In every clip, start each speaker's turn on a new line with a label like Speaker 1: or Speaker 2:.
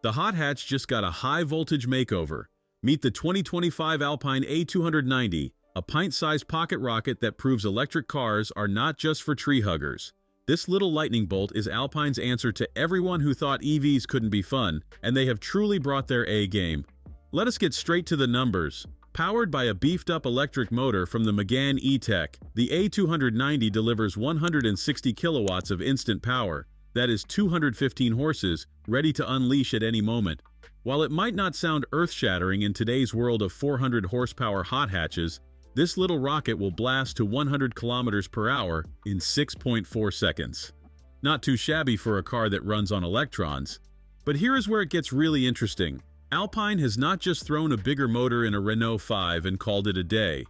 Speaker 1: The hot hatch just got a high-voltage makeover. Meet the 2025 Alpine A290, a pint-sized pocket rocket that proves electric cars are not just for tree huggers. This little lightning bolt is Alpine's answer to everyone who thought EVs couldn't be fun, and they have truly brought their A-game. Let us get straight to the numbers. Powered by a beefed-up electric motor from the Megane E-Tech, the A290 delivers 160 kilowatts of instant power. That is 215 horses, ready to unleash at any moment. While it might not sound earth-shattering in today's world of 400 horsepower hot hatches, this little rocket will blast to 100 kilometers per hour in 6.4 seconds. Not too shabby for a car that runs on electrons. But here is where it gets really interesting. Alpine has not just thrown a bigger motor in a Renault 5 and called it a day.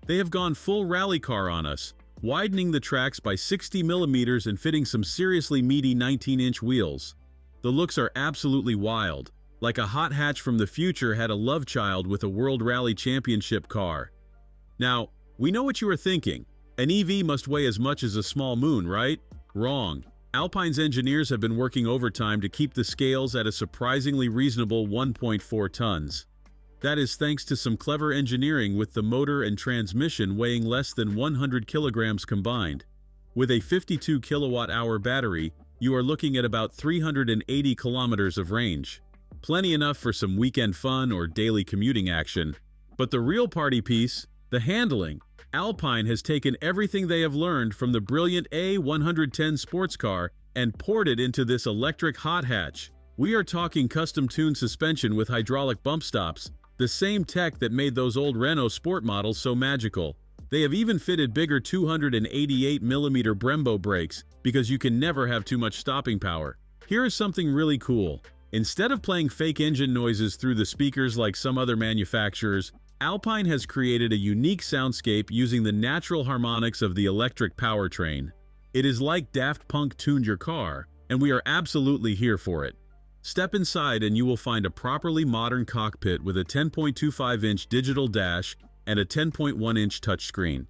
Speaker 1: They have gone full rally car on us, widening the tracks by 60 millimeters and fitting some seriously meaty 19-inch wheels. The looks are absolutely wild, like a hot hatch from the future had a love child with a World Rally Championship car. Now, we know what you are thinking. An EV must weigh as much as a small moon, right? Wrong. Alpine's engineers have been working overtime to keep the scales at a surprisingly reasonable 1.4 tons. That is thanks to some clever engineering with the motor and transmission weighing less than 100 kilograms combined. With a 52 kilowatt-hour battery, you are looking at about 380 kilometers of range. Plenty enough for some weekend fun or daily commuting action. But the real party piece, the handling. Alpine has taken everything they have learned from the brilliant A110 sports car and poured it into this electric hot hatch. We are talking custom-tuned suspension with hydraulic bump stops, the same tech that made those old Renault Sport models so magical. They have even fitted bigger 288mm Brembo brakes because you can never have too much stopping power. Here is something really cool. Instead of playing fake engine noises through the speakers like some other manufacturers, Alpine has created a unique soundscape using the natural harmonics of the electric powertrain. It is like Daft Punk tuned your car, and we are absolutely here for it. Step inside and you will find a properly modern cockpit with a 10.25-inch digital dash and a 10.1-inch touchscreen.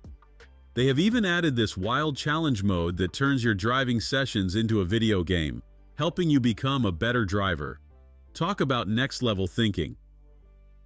Speaker 1: They have even added this wild challenge mode that turns your driving sessions into a video game, helping you become a better driver. Talk about next-level thinking.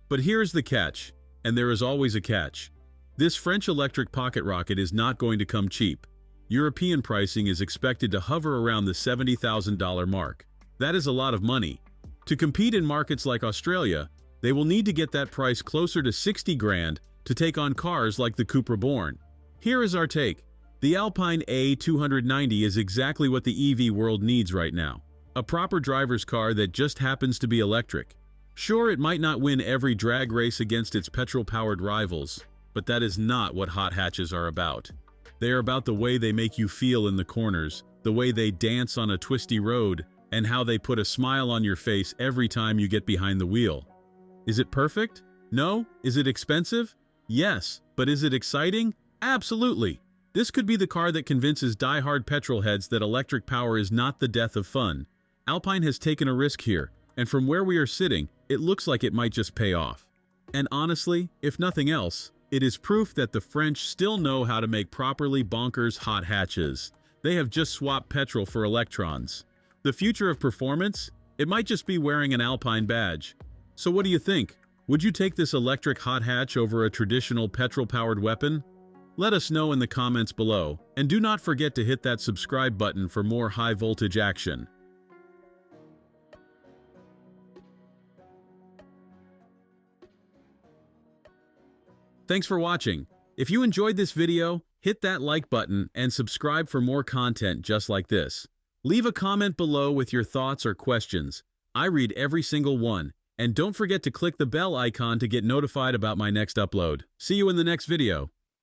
Speaker 1: But here's the catch. And there is always a catch. This French electric pocket rocket is not going to come cheap. European pricing is expected to hover around the $70,000 mark. That is a lot of money. To compete in markets like Australia, they will need to get that price closer to 60 grand to take on cars like the Cupra Born. Here is our take. The Alpine A290 is exactly what the EV world needs right now. A proper driver's car that just happens to be electric. Sure, it might not win every drag race against its petrol-powered rivals, but that is not what hot hatches are about. They are about the way they make you feel in the corners, the way they dance on a twisty road, and how they put a smile on your face every time you get behind the wheel. Is it perfect? No. Is it expensive? Yes. But is it exciting? Absolutely. This could be the car that convinces die-hard petrol heads that electric power is not the death of fun. Alpine has taken a risk here, and from where we are sitting, it looks like it might just pay off. And honestly, if nothing else, it is proof that the French still know how to make properly bonkers hot hatches. They have just swapped petrol for electrons. The future of performance? It might just be wearing an Alpine badge. So what do you think? Would you take this electric hot hatch over a traditional petrol-powered weapon? Let us know in the comments below, and do not forget to hit that subscribe button for more high-voltage action. Thanks for watching. If you enjoyed this video, hit that like button and subscribe for more content just like this. Leave a comment below with your thoughts or questions. I read every single one. And don't forget to click the bell icon to get notified about my next upload. See you in the next video.